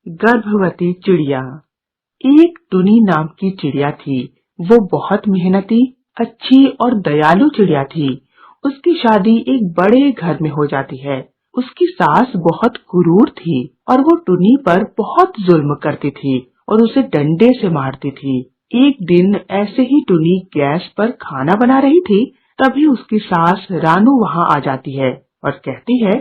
गर्भवती चिड़िया। एक टुनी नाम की चिड़िया थी। वो बहुत मेहनती, अच्छी और दयालु चिड़िया थी। उसकी शादी एक बड़े घर में हो जाती है। उसकी सास बहुत क्रूर थी और वो टुनी पर बहुत जुल्म करती थी और उसे डंडे से मारती थी। एक दिन ऐसे ही टुनी गैस पर खाना बना रही थी, तभी उसकी सास रानू वहाँ आ जाती है और कहती है,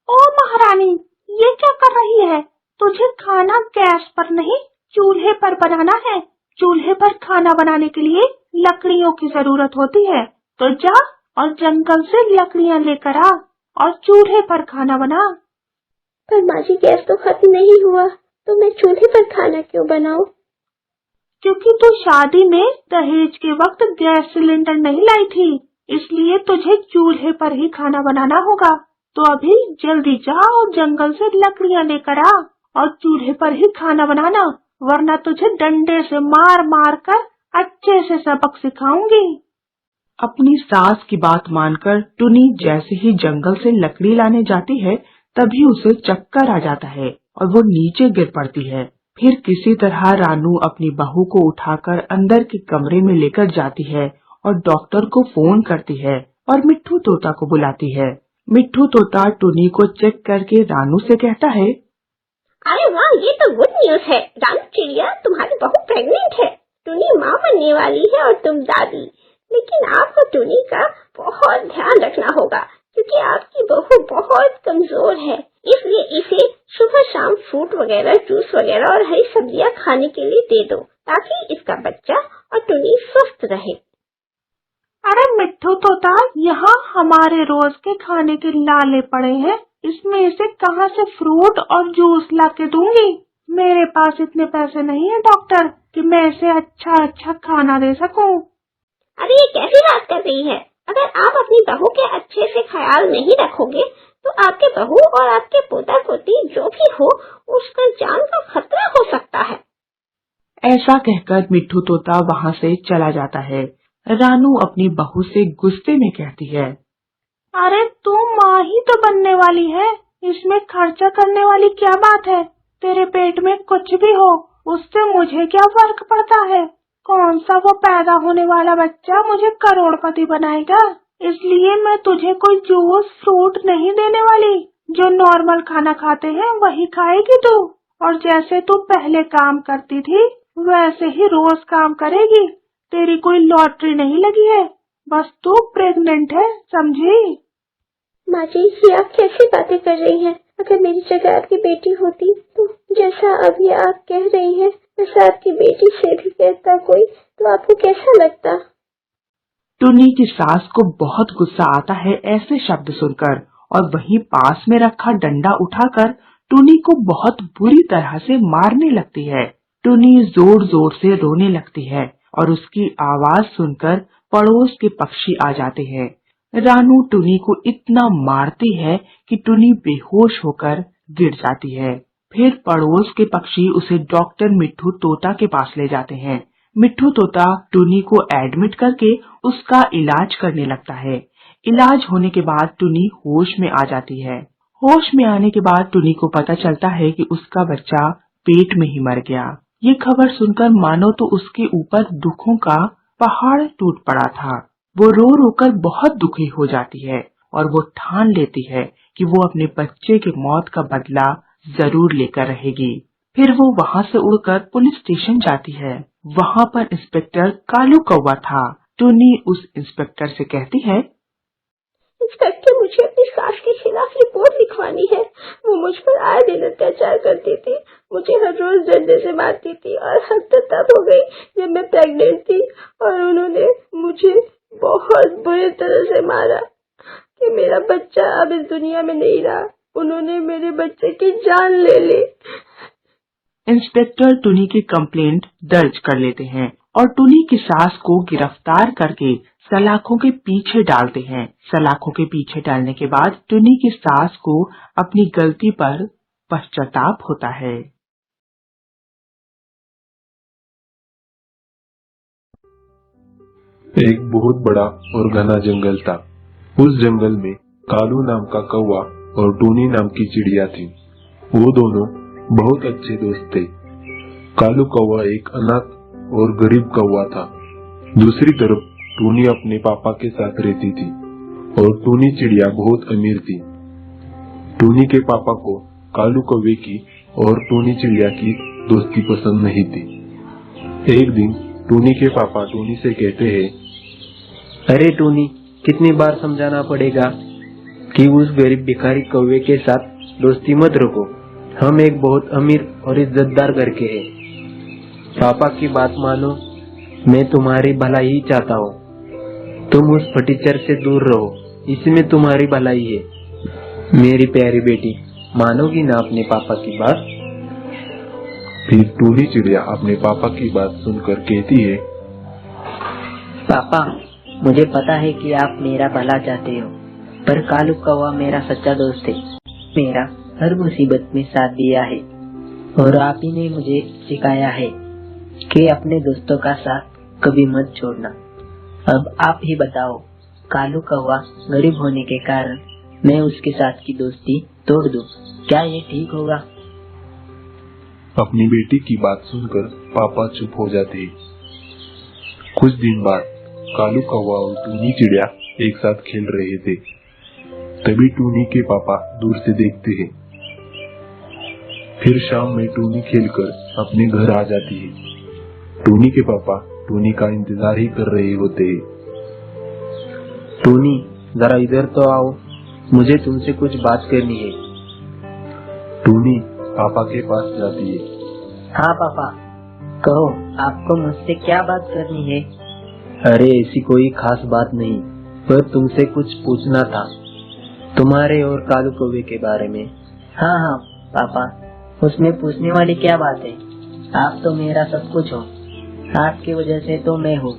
ओ महारानी, ये क्या कर रही है? तुझे खाना गैस पर नहीं, चूल्हे पर बनाना है। चूल्हे पर खाना बनाने के लिए लकड़ियों की जरूरत होती है। तो जा और जंगल से लकड़ियां लेकर आ और चूल्हे पर खाना बना। पर माँ जी, गैस तो खत्म नहीं हुआ, तो मैं चूल्हे पर खाना क्यों बनाऊं? क्योंकि तू शादी में दहेज के वक्त गैस सिलेंडर नहीं लाई थी, इसलिए तुझे चूल्हे पर ही खाना बनाना होगा। तो अभी जल्दी जा और जंगल से लकड़ियां लेकर आ और चूल्हे पर ही खाना बनाना, वरना तुझे डंडे से मार मार कर अच्छे से सबक सिखाऊंगी। अपनी सास की बात मानकर टुनी जैसे ही जंगल से लकड़ी लाने जाती है, तभी उसे चक्कर आ जाता है और वो नीचे गिर पड़ती है। फिर किसी तरह रानू अपनी बहू को उठाकर अंदर के कमरे में लेकर जाती है और डॉक्टर को फोन करती है और मिट्ठू तोता को बुलाती है। मिट्ठू तोता टुनी को चेक करके रानू से कहता है, अरे वाह, ये तो गुड न्यूज है। रानू चिड़िया, तुम्हारी बहू प्रेग्नेंट है। टुनी माँ बनने वाली है और तुम दादी। लेकिन आपको टुनी का बहुत ध्यान रखना होगा, क्योंकि आपकी बहू बहुत कमजोर है। इसलिए इसे सुबह शाम फ्रूट वगैरह, जूस वगैरह और हरी सब्जियां खाने के लिए दे दो, ताकि इसका बच्चा और टुनी स्वस्थ रहे। अरे मिट्ठू तोता, यहाँ हमारे रोज के खाने के लाले पड़े हैं, इसमें इसे कहाँ से फ्रूट और जूस ला के दूंगी? मेरे पास इतने पैसे नहीं है डॉक्टर कि मैं इसे अच्छा अच्छा खाना दे सकूं। अरे ये कैसी बात कर रही है? अगर आप अपनी बहू के अच्छे से ख्याल नहीं रखोगे, तो आपके बहू और आपके पोता पोती जो भी हो, उसका जान का खतरा हो सकता है। ऐसा कहकर मिट्ठू तोता वहाँ से चला जाता है। रानू अपनी बहू से गुस्से में कहती है, अरे तू माँ ही तो बनने वाली है, इसमें खर्चा करने वाली क्या बात है? तेरे पेट में कुछ भी हो, उससे मुझे क्या फर्क पड़ता है? कौन सा वो पैदा होने वाला बच्चा मुझे करोड़पति बनाएगा? इसलिए मैं तुझे कोई जूस फ्रूट नहीं देने वाली। जो नॉर्मल खाना खाते हैं वही खाएगी तू, और जैसे तू पहले काम करती थी वैसे ही रोज काम करेगी। तेरी कोई लॉटरी नहीं लगी है, बस तू प्रेग्नेंट है, समझी? माँ जी, ये आप कैसी बातें कर रही हैं? अगर मेरी जगह आपकी बेटी होती, तो जैसा अभी आप कह रही हैं, वैसा आपकी बेटी से भी कहता कोई, तो आपको कैसा लगता? टुनी की सास को बहुत गुस्सा आता है ऐसे शब्द सुनकर, और वहीं पास में रखा डंडा उठाकर टुनी को बहुत बुरी तरह से मारने लगती है। टुनी जोर जोर से रोने लगती है और उसकी आवाज सुनकर पड़ोस के पक्षी आ जाते हैं। रानू टुनी को इतना मारती है कि टुनी बेहोश होकर गिर जाती है। फिर पड़ोस के पक्षी उसे डॉक्टर मिट्ठू तोता के पास ले जाते हैं। मिट्ठू तोता टुनी को एडमिट करके उसका इलाज करने लगता है। इलाज होने के बाद टुनी होश में आ जाती है। होश में आने के बाद टुनी को पता चलता है कि उसका बच्चा पेट में ही मर गया। ये खबर सुनकर मानो तो उसके ऊपर दुखों का पहाड़ टूट पड़ा था। वो रो रो कर बहुत दुखी हो जाती है और वो ठान लेती है कि वो अपने बच्चे की मौत का बदला जरूर लेकर रहेगी। फिर वो वहाँ से उड़कर पुलिस स्टेशन जाती है। वहाँ पर इंस्पेक्टर कालू कौवा था। टुनी उस इंस्पेक्टर से कहती है, इंस्पेक्टर, मुझे अपनी सास के खिलाफ रिपोर्ट लिखवानी है। वो मुझ पर आए दिन अत्याचार करती थी, मुझे हर रोज डंडे से मारती थी, और हद तो तब हो गई जब मैं प्रेग्नेंट थी और उन्होंने मुझे बहुत बुरी तरह से मारा कि मेरा बच्चा अब इस दुनिया में नहीं रहा। उन्होंने मेरे बच्चे की जान ले ली। इंस्पेक्टर टुनी की कंप्लेंट दर्ज कर लेते हैं और टुनी की सास को गिरफ्तार करके सलाखों के पीछे डालते हैं। सलाखों के पीछे डालने के बाद टुनी की सास को अपनी गलती पर पश्चाताप होता है। एक बहुत बड़ा और घना जंगल था। उस जंगल में कालू नाम का कौवा और टूनी नाम की चिड़िया थी। वो दोनों बहुत अच्छे दोस्त थे। कालू कौवा एक अनाथ और गरीब कौवा था। दूसरी तरफ टूनी अपने पापा के साथ रहती थी और टूनी चिड़िया बहुत अमीर थी। टूनी के पापा को कालू कौवे की और टूनी चिड़िया की दोस्ती पसंद नहीं थी। एक दिन टूनी के पापा टूनी से कहते हैं, अरे टूनी, कितनी बार समझाना पड़ेगा कि उस गरीब भिखारी कौवे के साथ दोस्ती मत रखो। हम एक बहुत अमीर और इज्जतदार घर के हैं। पापा की बात मानो, मैं तुम्हारी भलाई ही चाहता हूँ। तुम उस फटीचर से दूर रहो, इसमें तुम्हारी भलाई है। मेरी प्यारी बेटी, मानोगी ना अपने पापा की बात? फिर टूनी चिड़िया अपने पापा की बात सुनकर कहती है, पापा, मुझे पता है कि आप मेरा भला चाहते हो, पर कालू कौवा मेरा सच्चा दोस्त है। मेरा हर मुसीबत में साथ दिया है और आप ही ने मुझे सिखाया है कि अपने दोस्तों का साथ कभी मत छोड़ना। अब आप ही बताओ, कालू कौवा गरीब होने के कारण मैं उसके साथ की दोस्ती तोड़ दूं, क्या ये ठीक होगा? अपनी बेटी की बात सुनकर पापा चुप हो जाते हैं। कुछ दिन बाद कालू कौवा और टूनी चिड़िया एक साथ खेल रहे थे। तभी टूनी के पापा दूर से देखते हैं। फिर शाम में टूनी खेलकर अपने घर आ जाती है। टूनी के पापा टूनी का इंतजार ही कर रहे होते हैं। टूनी, जरा इधर तो आओ, मुझे तुमसे कुछ बात करनी है। टूनी पापा के पास जाती है। हाँ पापा, कहो, आपको मुझसे क्या बात करनी है? अरे ऐसी कोई खास बात नहीं, पर तुमसे कुछ पूछना था, तुम्हारे और कालू कौवे के बारे में। हाँ हाँ पापा, उसमें पूछने वाली क्या बात है? आप तो मेरा सब कुछ हो, आपकी वजह से तो मैं हूँ।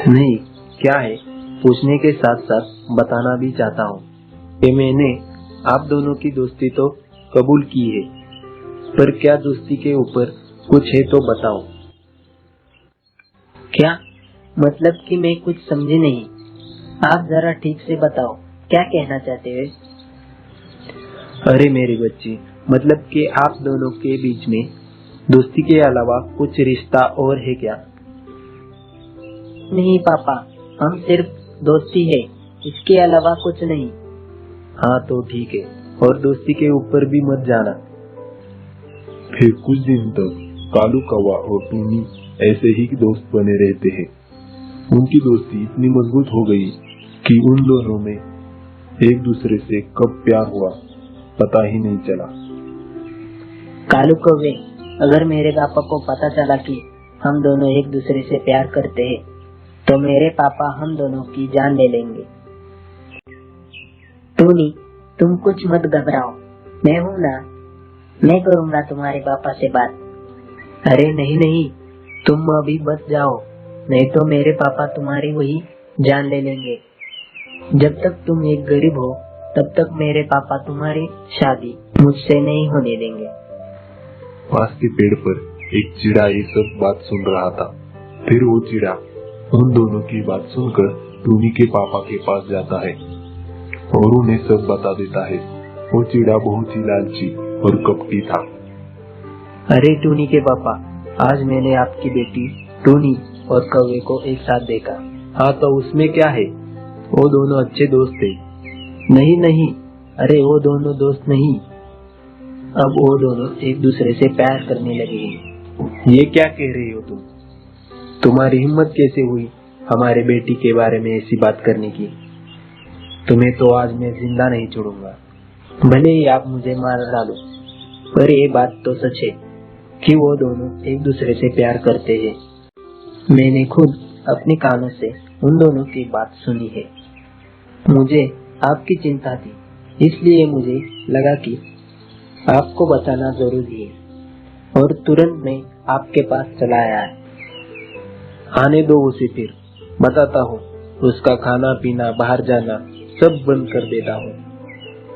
नहीं, क्या है, पूछने के साथ साथ बताना भी चाहता हूँ कि मैंने आप दोनों की दोस्ती तो कबूल की है, पर क्या दोस्ती के ऊपर कुछ है तो बताओ। क्या मतलब कि मैं कुछ समझी नहीं, आप जरा ठीक से बताओ, क्या कहना चाहते हो? अरे मेरी बच्ची, मतलब कि आप दोनों के बीच में दोस्ती के अलावा कुछ रिश्ता और है क्या? नहीं पापा, हम सिर्फ दोस्ती है, इसके अलावा कुछ नहीं। हाँ तो ठीक है, और दोस्ती के ऊपर भी मत जाना। फिर कुछ दिन तक कालू कौवा और टूनी ऐसे ही दोस्त बने रहते हैं। उनकी दोस्ती इतनी मजबूत हो गई कि उन दोनों में एक दूसरे से कब प्यार हुआ पता ही नहीं चला। कालू कौवे, अगर मेरे पापा को पता चला कि हम दोनों एक दूसरे से प्यार करते हैं, तो मेरे पापा हम दोनों की जान ले लेंगे। टूनी, तुम कुछ मत घबराओ, मैं हूँ ना, मैं करूँगा तुम्हारे पापा से बात। अरे नहीं नहीं, तुम अभी बच जाओ, नहीं तो मेरे पापा तुम्हारी वही जान ले लेंगे। जब तक तुम एक गरीब हो, तब तक मेरे पापा तुम्हारी शादी मुझसे नहीं होने देंगे। पास के पेड़ पर एक चिड़ा ये सब बात सुन रहा था। फिर वो चिड़ा उन दोनों की बात सुनकर टूनी के पापा के पास जाता है और उन्हें सब बता देता है। वो चिड़ा बहुत ही लालची और कपटी था। अरे टूनी के पापा, आज मैंने आपकी बेटी टूनी और कौवे को एक साथ देखा। हाँ तो उसमें क्या है, वो दोनों अच्छे दोस्त थे। नहीं नहीं, अरे वो दोनों दोस्त नहीं, अब वो दोनों एक दूसरे से प्यार करने लगे हैं। ये क्या कह रही हो तुम? तुम्हारी हिम्मत कैसे हुई हमारे बेटी के बारे में ऐसी बात करने की? तुम्हें तो आज मैं जिंदा नहीं छोड़ूंगा, भले ही आप मुझे मार डालो, पर ये बात तो सच है कि वो दोनों एक दूसरे से प्यार करते हैं। मैंने खुद अपने कानों से उन दोनों की बात सुनी है। मुझे आपकी चिंता थी, इसलिए मुझे लगा कि आपको बताना जरूरी है, और तुरंत मैं आपके पास चला आया है। आने दो उसे, फिर बताता हूँ। उसका खाना पीना, बाहर जाना सब बंद कर देता हूँ।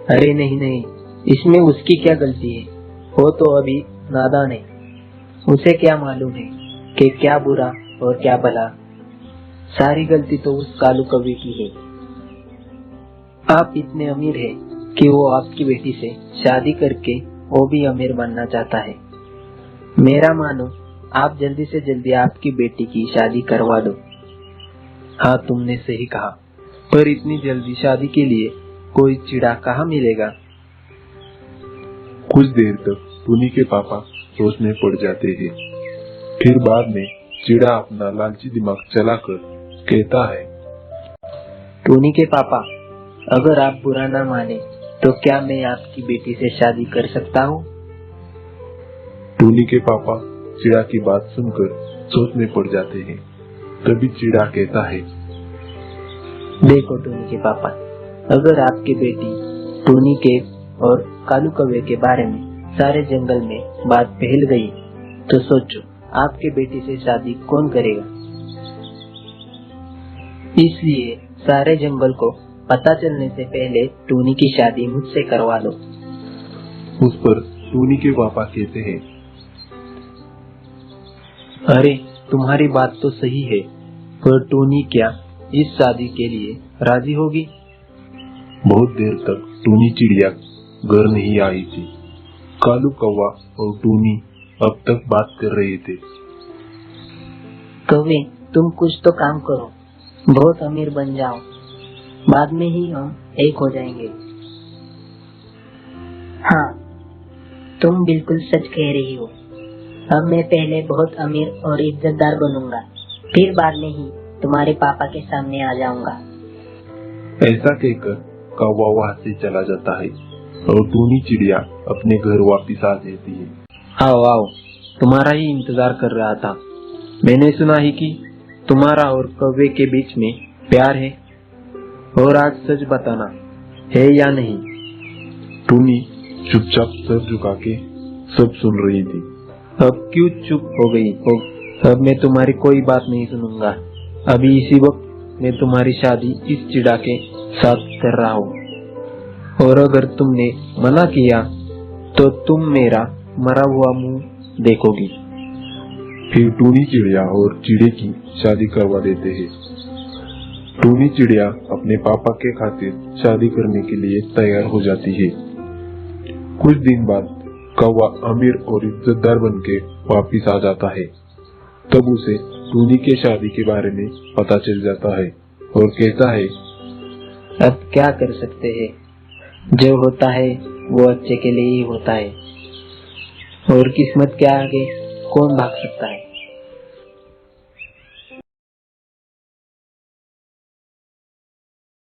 अरे नहीं नहीं, इसमें उसकी क्या गलती है? वो तो अभी नादान है, उसे क्या मालूम है कि क्या बुरा और क्या भला। सारी गलती तो उस कालू कौवे की है। आप इतने अमीर हैं कि वो आपकी बेटी से शादी करके वो भी अमीर बनना चाहता है। मेरा मानो आप जल्दी से जल्दी आपकी बेटी की शादी करवा दो। हाँ, तुमने सही कहा, पर इतनी जल्दी शादी के लिए कोई चिड़ा कहाँ मिलेगा। कुछ देर तक टूनी के पापा सोच में पड़ जाते हैं। फिर बाद में चिड़ा अपना लालची दिमाग चलाकर कहता है, टोनी के पापा, अगर आप बुरा ना माने तो क्या मैं आपकी बेटी से शादी कर सकता हूँ? टूनी के पापा चिड़ा की बात सुनकर सोच में पड़ जाते हैं। तभी चिड़ा कहता है, देखो टोनी के पापा, अगर आपकी बेटी टोनी के और कालू कौवे के बारे में सारे जंगल में बात फैल गई तो सोचो आपके बेटी से शादी कौन करेगा। इसलिए सारे जंगल को पता चलने से पहले टोनी की शादी मुझसे करवा लो। उस पर टूनी के पापा कहते हैं, अरे तुम्हारी बात तो सही है, पर टोनी क्या इस शादी के लिए राजी होगी? बहुत देर तक टूनी चिड़िया घर नहीं आई थी। कालू कौवा और टूनी अब तक बात कर रहे थे। कौवे, तुम कुछ तो काम करो, बहुत अमीर बन जाओ, बाद में ही हम एक हो जाएंगे। हाँ, तुम बिल्कुल सच कह रही हो। अब मैं पहले बहुत अमीर और इज्जतदार बनूंगा, फिर बाद में ही तुम्हारे पापा के सामने आ जाऊंगा। ऐसा कहकर कौवा वहाँ से चला जाता है और टूनी चिड़िया अपने घर वापिस आ जाती है। आओ आओ, तुम्हारा ही इंतजार कर रहा था। मैंने सुना ही कि तुम्हारा और कौवे के बीच में प्यार है, और आज सच बताना है या नहीं? टूनी चुपचाप सर झुका के सब सुन रही थी। अब क्यों चुप हो गई हो? अब मैं तुम्हारी कोई बात नहीं सुनूंगा। अभी इसी वक्त मैं तुम्हारी शादी इस चिड़ा के साथ कर रहा हूँ, और अगर तुमने मना किया तो तुम मेरा मरा हुआ मुंह देखोगी। फिर टूनी चिड़िया और चिड़े की शादी करवा देते हैं। टूनी चिड़िया अपने पापा के खातिर शादी करने के लिए तैयार हो जाती है। कुछ दिन बाद कौवा अमीर और इज्जतदार बनके वापिस आ जाता है। तब उसे टूनी के शादी के बारे में पता चल जाता है और कहता है, अब क्या कर सकते हैं, जो होता है वो अच्छे के लिए ही होता है, और किस्मत के आगे कौन भाग सकता है।